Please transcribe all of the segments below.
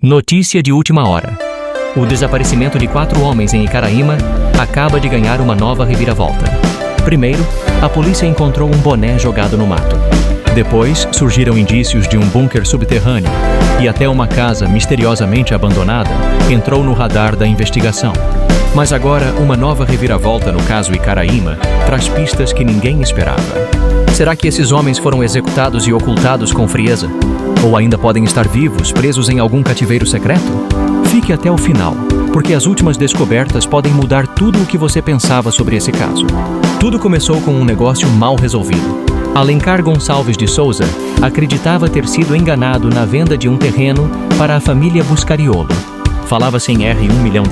Notícia de última hora. O desaparecimento de 4 homens em Icaraíma acaba de ganhar uma nova reviravolta. Primeiro, a polícia encontrou um boné jogado no mato. Depois, surgiram indícios de um bunker subterrâneo e até uma casa misteriosamente abandonada entrou no radar da investigação. Mas agora, uma nova reviravolta no caso Icaraíma traz pistas que ninguém esperava. Será que esses homens foram executados e ocultados com frieza? Ou ainda podem estar vivos, presos em algum cativeiro secreto? Fique até o final, porque as últimas descobertas podem mudar tudo o que você pensava sobre esse caso. Tudo começou com um negócio mal resolvido. Alencar Gonçalves de Souza acreditava ter sido enganado na venda de um terreno para a família Buscariolo. Falava-se em R$ 1 milhão.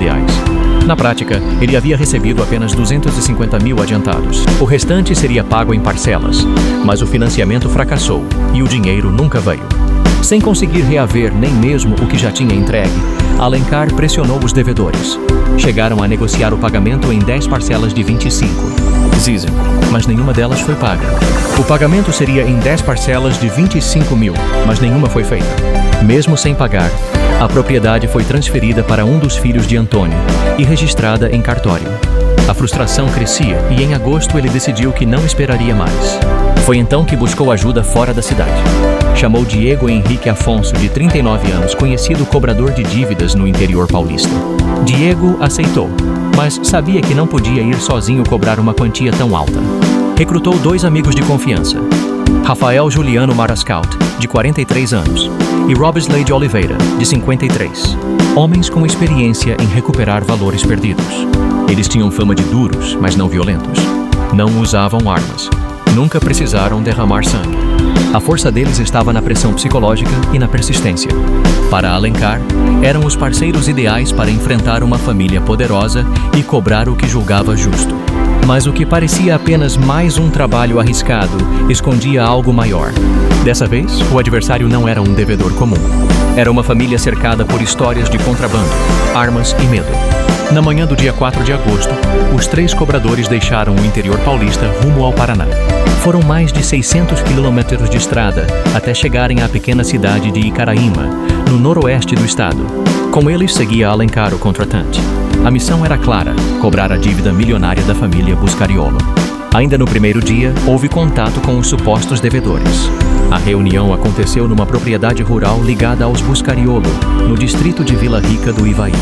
Na prática, ele havia recebido apenas 250 mil adiantados. O restante seria pago em parcelas, mas o financiamento fracassou e o dinheiro nunca veio. Sem conseguir reaver nem mesmo o que já tinha entregue, Alencar pressionou os devedores. Chegaram a negociar o pagamento em 10 parcelas de 25. Dizem, mas nenhuma delas foi paga. O pagamento seria em 10 parcelas de 25 mil, mas nenhuma foi feita. Mesmo sem pagar, a propriedade foi transferida para um dos filhos de Antônio e registrada em cartório. A frustração crescia e em agosto ele decidiu que não esperaria mais. Foi então que buscou ajuda fora da cidade. Chamou Diego Henrique Afonso, de 39 anos, conhecido cobrador de dívidas no interior paulista. Diego aceitou, mas sabia que não podia ir sozinho cobrar uma quantia tão alta. Recrutou 2 amigos de confiança, Rafael Juliano Marascaut, de 43 anos, e Robisley de Oliveira, de 53. Homens com experiência em recuperar valores perdidos. Eles tinham fama de duros, mas não violentos. Não usavam armas. Nunca precisaram derramar sangue. A força deles estava na pressão psicológica e na persistência. Para Alencar, eram os parceiros ideais para enfrentar uma família poderosa e cobrar o que julgava justo. Mas o que parecia apenas mais um trabalho arriscado escondia algo maior. Dessa vez, o adversário não era um devedor comum. Era uma família cercada por histórias de contrabando, armas e medo. Na manhã do dia 4 de agosto, os 3 cobradores deixaram o interior paulista rumo ao Paraná. Foram mais de 600 quilômetros de estrada até chegarem à pequena cidade de Icaraíma, no noroeste do estado. Com eles seguia Alencar, o contratante. A missão era clara: cobrar a dívida milionária da família Buscariolo. Ainda no primeiro dia, houve contato com os supostos devedores. A reunião aconteceu numa propriedade rural ligada aos Buscariolo, no distrito de Vila Rica do Ivaí.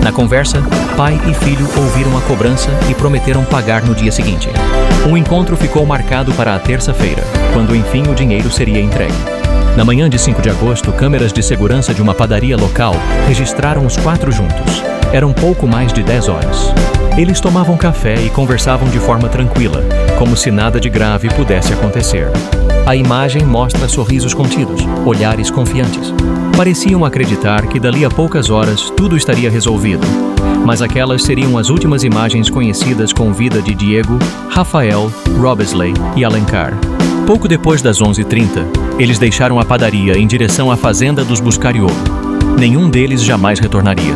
Na conversa, pai e filho ouviram a cobrança e prometeram pagar no dia seguinte. O encontro ficou marcado para a terça-feira, quando enfim o dinheiro seria entregue. Na manhã de 5 de agosto, câmeras de segurança de uma padaria local registraram os 4 juntos. Eram pouco mais de 10 horas. Eles tomavam café e conversavam de forma tranquila, como se nada de grave pudesse acontecer. A imagem mostra sorrisos contidos, olhares confiantes. Pareciam acreditar que dali a poucas horas tudo estaria resolvido. Mas aquelas seriam as últimas imagens conhecidas com vida de Diego, Rafael, Robisley e Alencar. Pouco depois das 11h30, eles deixaram a padaria em direção à fazenda dos Buscariolo. Nenhum deles jamais retornaria.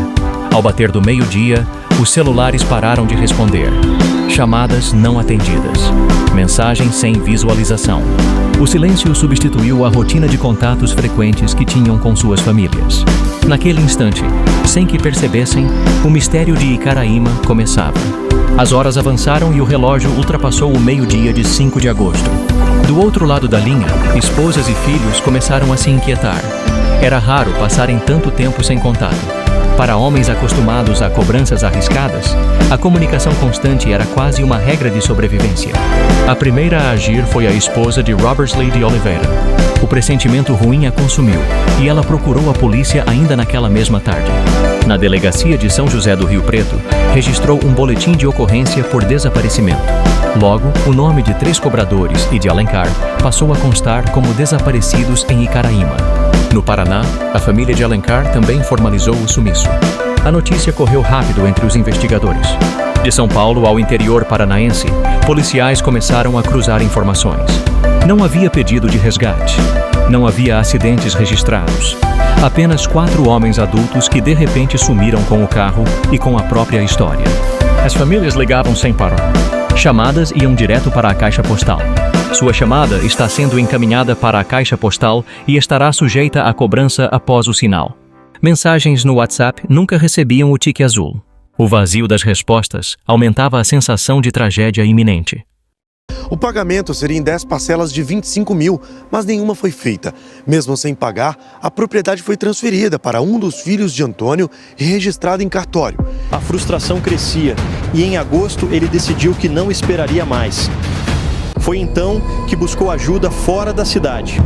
Ao bater do meio-dia, os celulares pararam de responder. Chamadas não atendidas. Mensagens sem visualização. O silêncio substituiu a rotina de contatos frequentes que tinham com suas famílias. Naquele instante, sem que percebessem, o mistério de Icaraíma começava. As horas avançaram e o relógio ultrapassou o meio-dia de 5 de agosto. Do outro lado da linha, esposas e filhos começaram a se inquietar. Era raro passarem tanto tempo sem contato. Para homens acostumados a cobranças arriscadas, a comunicação constante era quase uma regra de sobrevivência. A primeira a agir foi a esposa de Robisley de Oliveira. O pressentimento ruim a consumiu e ela procurou a polícia ainda naquela mesma tarde. Na delegacia de São José do Rio Preto, registrou um boletim de ocorrência por desaparecimento. Logo, o nome de 3 cobradores e de Alencar passou a constar como desaparecidos em Icaraíma. No Paraná, a família de Alencar também formalizou o sumiço. A notícia correu rápido entre os investigadores. De São Paulo ao interior paranaense, policiais começaram a cruzar informações. Não havia pedido de resgate. Não havia acidentes registrados. Apenas 4 homens adultos que de repente sumiram com o carro e com a própria história. As famílias ligavam sem parar. Chamadas iam direto para a caixa postal. Sua chamada está sendo encaminhada para a caixa postal e estará sujeita à cobrança após o sinal. Mensagens no WhatsApp nunca recebiam o tique azul. O vazio das respostas aumentava a sensação de tragédia iminente. O pagamento seria em 10 parcelas de 25 mil, mas nenhuma foi feita. Mesmo sem pagar, a propriedade foi transferida para um dos filhos de Antônio e registrada em cartório. A frustração crescia e em agosto ele decidiu que não esperaria mais. Foi então que buscou ajuda fora da cidade.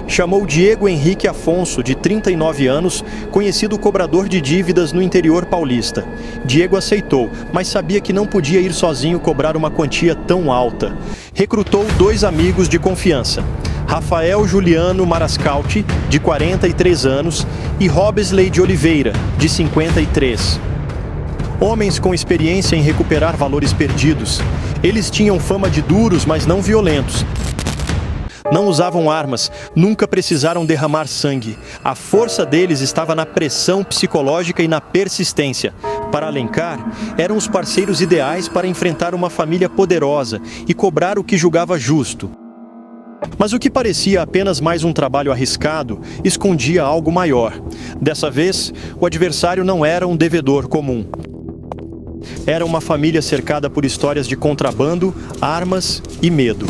Chamou Diego Henrique Afonso, de 39 anos, conhecido cobrador de dívidas no interior paulista. Diego aceitou, mas sabia que não podia ir sozinho cobrar uma quantia tão alta. Recrutou 2 amigos de confiança, Rafael Juliano Marascalti, de 43 anos, e Robesley de Oliveira, de 53. Homens com experiência em recuperar valores perdidos. Eles tinham fama de duros, mas não violentos. Não usavam armas, nunca precisaram derramar sangue. A força deles estava na pressão psicológica e na persistência. Para Alencar, eram os parceiros ideais para enfrentar uma família poderosa e cobrar o que julgava justo. Mas o que parecia apenas mais um trabalho arriscado, escondia algo maior. Dessa vez, o adversário não era um devedor comum. Era uma família cercada por histórias de contrabando, armas e medo.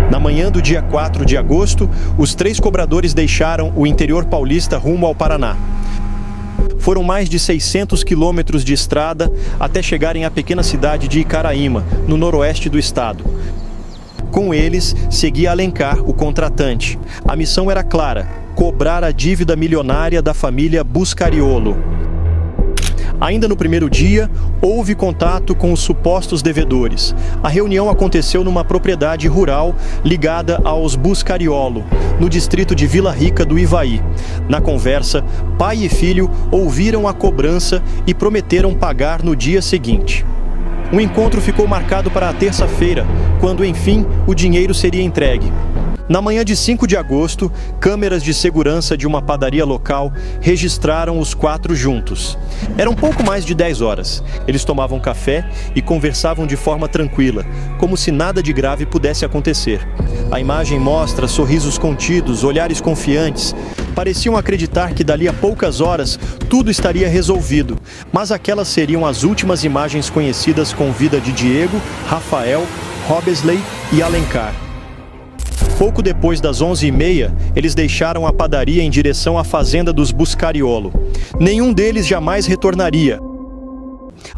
Na manhã do dia 4 de agosto, os 3 cobradores deixaram o interior paulista rumo ao Paraná. Foram mais de 600 quilômetros de estrada até chegarem à pequena cidade de Icaraíma, no noroeste do estado. Com eles, seguia Alencar, o contratante. A missão era clara: cobrar a dívida milionária da família Buscariolo. Ainda no primeiro dia, houve contato com os supostos devedores. A reunião aconteceu numa propriedade rural ligada aos Buscariolo, no distrito de Vila Rica do Ivaí. Na conversa, pai e filho ouviram a cobrança e prometeram pagar no dia seguinte. O encontro ficou marcado para a terça-feira, quando, enfim, o dinheiro seria entregue. Na manhã de 5 de agosto, câmeras de segurança de uma padaria local registraram os 4 juntos. Eram pouco mais de 10 horas. Eles tomavam café e conversavam de forma tranquila, como se nada de grave pudesse acontecer. A imagem mostra sorrisos contidos, olhares confiantes. Pareciam acreditar que dali a poucas horas tudo estaria resolvido, mas aquelas seriam as últimas imagens conhecidas com vida de Diego, Rafael, Robesley e Alencar. Pouco depois das 11h30, eles deixaram a padaria em direção à fazenda dos Buscariolo. Nenhum deles jamais retornaria.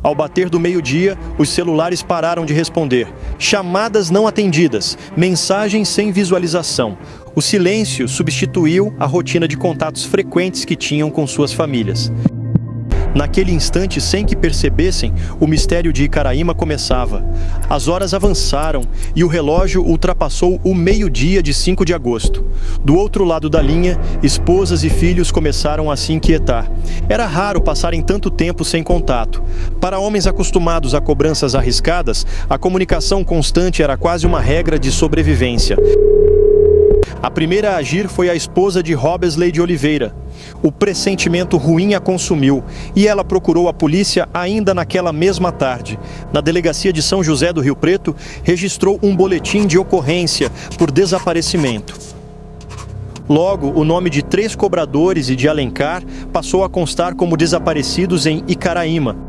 Ao bater do meio-dia, os celulares pararam de responder. Chamadas não atendidas, mensagens sem visualização. O silêncio substituiu a rotina de contatos frequentes que tinham com suas famílias. Naquele instante, sem que percebessem, o mistério de Icaraíma começava. As horas avançaram e o relógio ultrapassou o meio-dia de 5 de agosto. Do outro lado da linha, esposas e filhos começaram a se inquietar. Era raro passarem tanto tempo sem contato. Para homens acostumados a cobranças arriscadas, a comunicação constante era quase uma regra de sobrevivência. A primeira a agir foi a esposa de Robesley de Oliveira. O pressentimento ruim a consumiu e ela procurou a polícia ainda naquela mesma tarde. Na delegacia de São José do Rio Preto, registrou um boletim de ocorrência por desaparecimento. Logo, o nome de 3 cobradores e de Alencar passou a constar como desaparecidos em Icaraíma.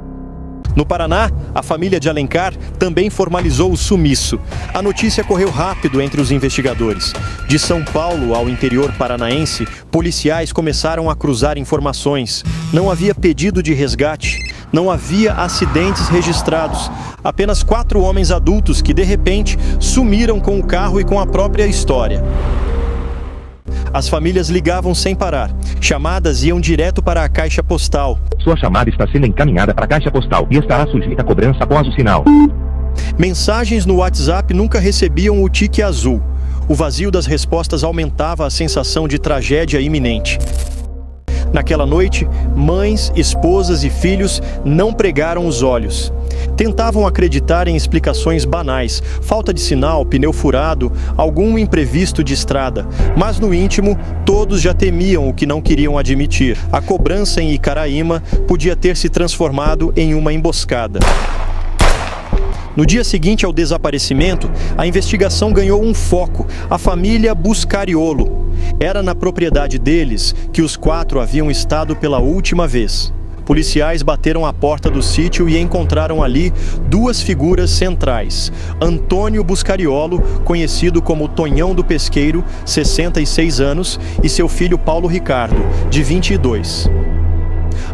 No Paraná, a família de Alencar também formalizou o sumiço. A notícia correu rápido entre os investigadores. De São Paulo ao interior paranaense, policiais começaram a cruzar informações. Não havia pedido de resgate, não havia acidentes registrados. Apenas 4 homens adultos que, de repente, sumiram com o carro e com a própria história. As famílias ligavam sem parar. Chamadas iam direto para a caixa postal. Sua chamada está sendo encaminhada para a caixa postal e estará sujeita a cobrança após o sinal. Mensagens no WhatsApp nunca recebiam o tique azul. O vazio das respostas aumentava a sensação de tragédia iminente. Naquela noite, mães, esposas e filhos não pregaram os olhos. Tentavam acreditar em explicações banais, falta de sinal, pneu furado, algum imprevisto de estrada. Mas no íntimo, todos já temiam o que não queriam admitir. A cobrança em Icaraíma podia ter se transformado em uma emboscada. No dia seguinte ao desaparecimento, a investigação ganhou um foco: a família Buscariolo. Era na propriedade deles que os 4 haviam estado pela última vez. Policiais bateram à porta do sítio e encontraram ali 2 figuras centrais. Antônio Buscariolo, conhecido como Tonhão do Pesqueiro, 66 anos, e seu filho Paulo Ricardo, de 22.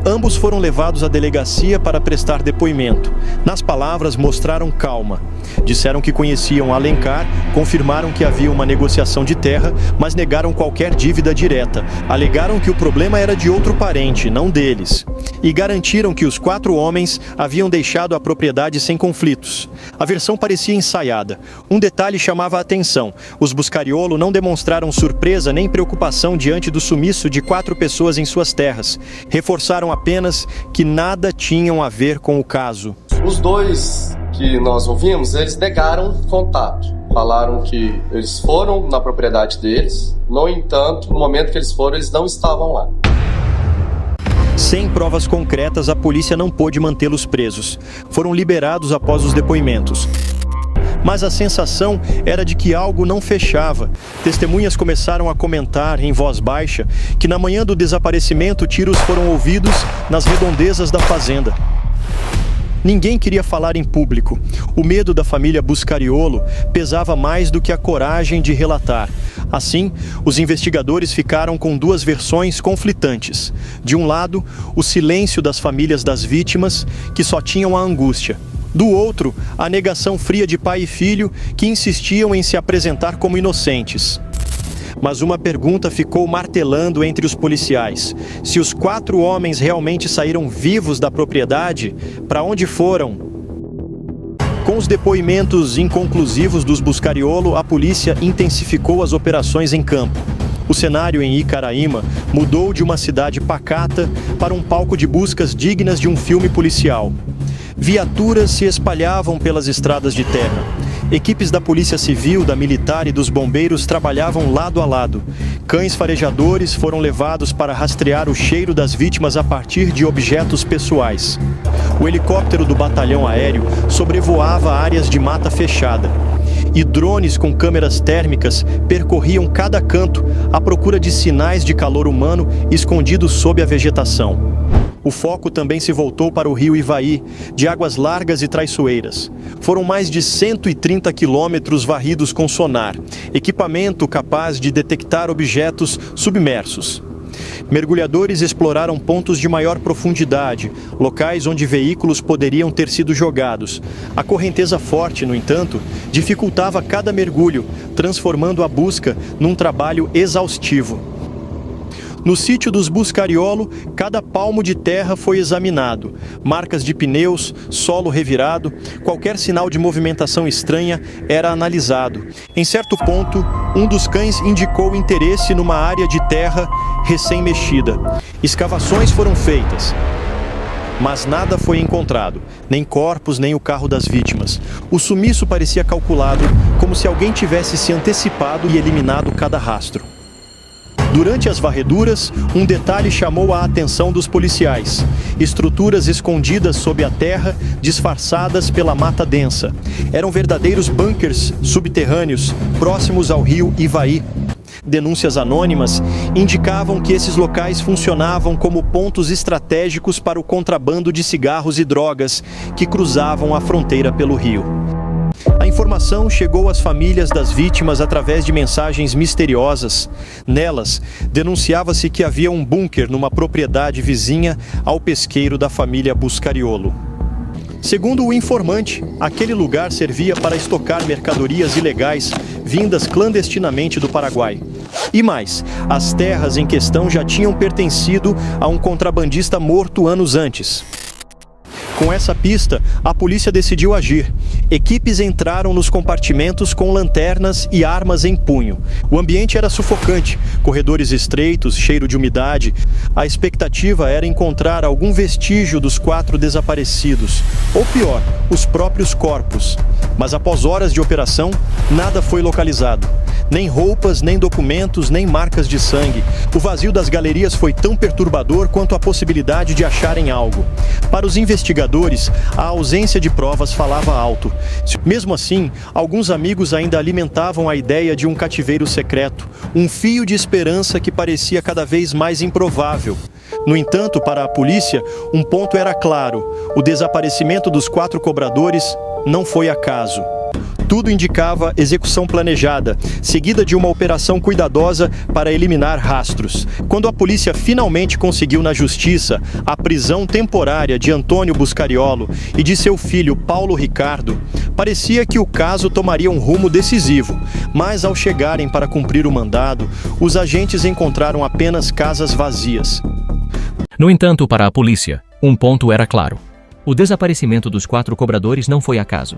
Ambos foram levados à delegacia para prestar depoimento. Nas palavras, mostraram calma. Disseram que conheciam Alencar, confirmaram que havia uma negociação de terra, mas negaram qualquer dívida direta. Alegaram que o problema era de outro parente, não deles. E garantiram que os 4 homens haviam deixado a propriedade sem conflitos. A versão parecia ensaiada. Um detalhe chamava a atenção. Os Buscariolo não demonstraram surpresa nem preocupação diante do sumiço de 4 pessoas em suas terras. Reforçaram apenas que nada tinham a ver com o caso. Os 2 que nós ouvimos, eles negaram contato. Falaram que eles foram na propriedade deles, no entanto, no momento que eles foram, eles não estavam lá. Sem provas concretas, a polícia não pôde mantê-los presos. Foram liberados após os depoimentos. Mas a sensação era de que algo não fechava. Testemunhas começaram a comentar em voz baixa que na manhã do desaparecimento tiros foram ouvidos nas redondezas da fazenda. Ninguém queria falar em público. O medo da família Buscariolo pesava mais do que a coragem de relatar. Assim, os investigadores ficaram com 2 versões conflitantes. De um lado, o silêncio das famílias das vítimas, que só tinham a angústia. Do outro, a negação fria de pai e filho, que insistiam em se apresentar como inocentes. Mas uma pergunta ficou martelando entre os policiais. Se os 4 homens realmente saíram vivos da propriedade, para onde foram? Com os depoimentos inconclusivos dos Buscariolo, a polícia intensificou as operações em campo. O cenário em Icaraíma mudou de uma cidade pacata para um palco de buscas dignas de um filme policial. Viaturas se espalhavam pelas estradas de terra. Equipes da Polícia Civil, da Militar e dos bombeiros trabalhavam lado a lado. Cães farejadores foram levados para rastrear o cheiro das vítimas a partir de objetos pessoais. O helicóptero do batalhão aéreo sobrevoava áreas de mata fechada. E drones com câmeras térmicas percorriam cada canto à procura de sinais de calor humano escondidos sob a vegetação. O foco também se voltou para o rio Ivaí, de águas largas e traiçoeiras. Foram mais de 130 quilômetros varridos com sonar, equipamento capaz de detectar objetos submersos. Mergulhadores exploraram pontos de maior profundidade, locais onde veículos poderiam ter sido jogados. A correnteza forte, no entanto, dificultava cada mergulho, transformando a busca num trabalho exaustivo. No sítio dos Buscariolo, cada palmo de terra foi examinado. Marcas de pneus, solo revirado, qualquer sinal de movimentação estranha era analisado. Em certo ponto, um dos cães indicou interesse numa área de terra recém-mexida. Escavações foram feitas, mas nada foi encontrado, nem corpos, nem o carro das vítimas. O sumiço parecia calculado, como se alguém tivesse se antecipado e eliminado cada rastro. Durante as varreduras, um detalhe chamou a atenção dos policiais. Estruturas escondidas sob a terra, disfarçadas pela mata densa. Eram verdadeiros bunkers subterrâneos, próximos ao rio Ivaí. Denúncias anônimas indicavam que esses locais funcionavam como pontos estratégicos para o contrabando de cigarros e drogas que cruzavam a fronteira pelo rio. A informação chegou às famílias das vítimas através de mensagens misteriosas. Nelas, denunciava-se que havia um bunker numa propriedade vizinha ao pesqueiro da família Buscariolo. Segundo o informante, aquele lugar servia para estocar mercadorias ilegais vindas clandestinamente do Paraguai. E mais, as terras em questão já tinham pertencido a um contrabandista morto anos antes. Com essa pista, a polícia decidiu agir. Equipes entraram nos compartimentos com lanternas e armas em punho. O ambiente era sufocante, corredores estreitos, cheiro de umidade. A expectativa era encontrar algum vestígio dos 4 desaparecidos, ou pior, os próprios corpos. Mas após horas de operação, nada foi localizado. Nem roupas, nem documentos, nem marcas de sangue. O vazio das galerias foi tão perturbador quanto a possibilidade de acharem algo. Para os investigadores, a ausência de provas falava alto. Mesmo assim, alguns amigos ainda alimentavam a ideia de um cativeiro secreto, um fio de esperança que parecia cada vez mais improvável. No entanto, para a polícia, um ponto era claro: o desaparecimento dos 4 cobradores não foi acaso. Tudo indicava execução planejada, seguida de uma operação cuidadosa para eliminar rastros. Quando a polícia finalmente conseguiu na justiça a prisão temporária de Antônio Buscariolo e de seu filho Paulo Ricardo, parecia que o caso tomaria um rumo decisivo. Mas ao chegarem para cumprir o mandado, os agentes encontraram apenas casas vazias. No entanto, para a polícia, um ponto era claro: o desaparecimento dos 4 cobradores não foi acaso.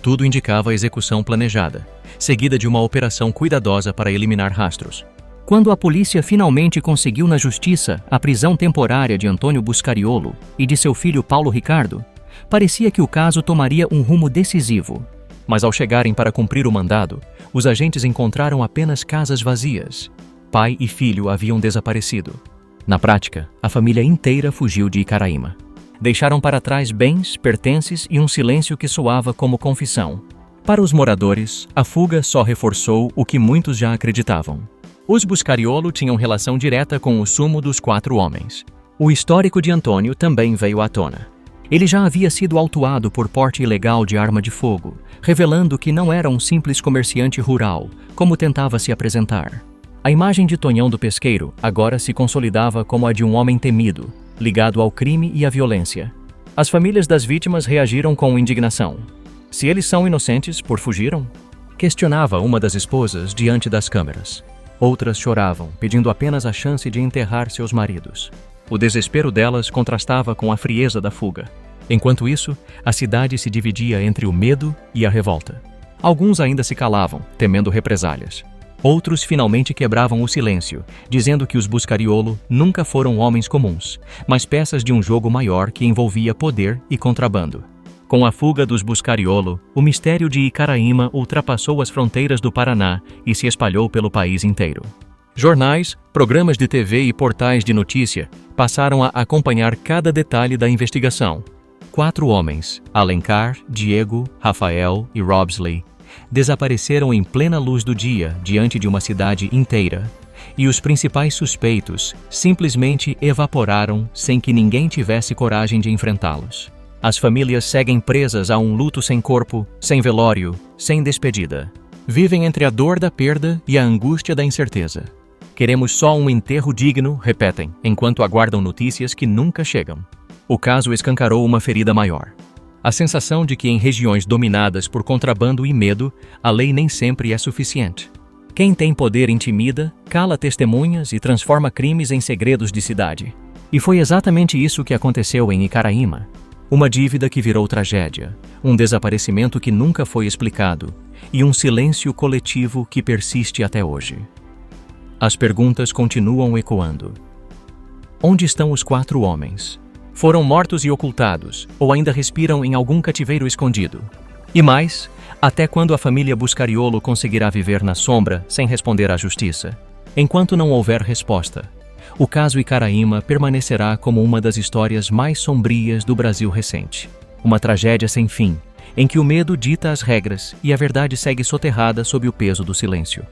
Tudo indicava execução planejada, seguida de uma operação cuidadosa para eliminar rastros. Quando a polícia finalmente conseguiu na justiça a prisão temporária de Antônio Buscariolo e de seu filho Paulo Ricardo, parecia que o caso tomaria um rumo decisivo. Mas ao chegarem para cumprir o mandado, os agentes encontraram apenas casas vazias. Pai e filho haviam desaparecido. Na prática, a família inteira fugiu de Icaraíma. Deixaram para trás bens, pertences e um silêncio que soava como confissão. Para os moradores, a fuga só reforçou o que muitos já acreditavam. Os Buscariolo tinham relação direta com o sumo dos 4 homens. O histórico de Antônio também veio à tona. Ele já havia sido autuado por porte ilegal de arma de fogo, revelando que não era um simples comerciante rural, como tentava se apresentar. A imagem de Tonhão do Pesqueiro agora se consolidava como a de um homem temido, ligado ao crime e à violência. As famílias das vítimas reagiram com indignação. Se eles são inocentes, por fugiram? Questionava uma das esposas diante das câmeras. Outras choravam, pedindo apenas a chance de enterrar seus maridos. O desespero delas contrastava com a frieza da fuga. Enquanto isso, a cidade se dividia entre o medo e a revolta. Alguns ainda se calavam, temendo represálias. Outros finalmente quebravam o silêncio, dizendo que os Buscariolo nunca foram homens comuns, mas peças de um jogo maior que envolvia poder e contrabando. Com a fuga dos Buscariolo, o mistério de Icaraíma ultrapassou as fronteiras do Paraná e se espalhou pelo país inteiro. Jornais, programas de TV e portais de notícia passaram a acompanhar cada detalhe da investigação. 4 homens, Alencar, Diego, Rafael e Robsley, desapareceram em plena luz do dia diante de uma cidade inteira, e os principais suspeitos simplesmente evaporaram sem que ninguém tivesse coragem de enfrentá-los. As famílias seguem presas a um luto sem corpo, sem velório, sem despedida. Vivem entre a dor da perda e a angústia da incerteza. Queremos só um enterro digno, repetem, enquanto aguardam notícias que nunca chegam. O caso escancarou uma ferida maior. A sensação de que em regiões dominadas por contrabando e medo, a lei nem sempre é suficiente. Quem tem poder intimida, cala testemunhas e transforma crimes em segredos de cidade. E foi exatamente isso que aconteceu em Icaraíma. Uma dívida que virou tragédia, um desaparecimento que nunca foi explicado e um silêncio coletivo que persiste até hoje. As perguntas continuam ecoando. Onde estão os 4 homens? Foram mortos e ocultados, ou ainda respiram em algum cativeiro escondido? E mais, até quando a família Buscariolo conseguirá viver na sombra sem responder à justiça? Enquanto não houver resposta, o caso Icaraíma permanecerá como uma das histórias mais sombrias do Brasil recente. Uma tragédia sem fim, em que o medo dita as regras e a verdade segue soterrada sob o peso do silêncio.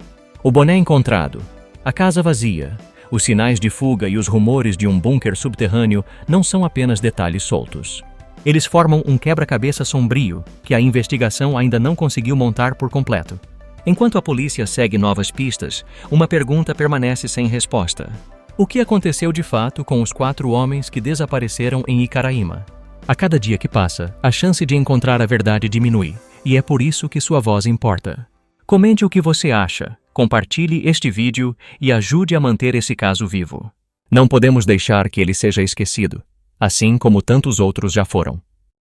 O boné encontrado, a casa vazia, os sinais de fuga e os rumores de um bunker subterrâneo não são apenas detalhes soltos. Eles formam um quebra-cabeça sombrio que a investigação ainda não conseguiu montar por completo. Enquanto a polícia segue novas pistas, uma pergunta permanece sem resposta. O que aconteceu de fato com os 4 homens que desapareceram em Icaraíma? A cada dia que passa, a chance de encontrar a verdade diminui, e é por isso que sua voz importa. Comente o que você acha, compartilhe este vídeo e ajude a manter esse caso vivo. Não podemos deixar que ele seja esquecido, assim como tantos outros já foram.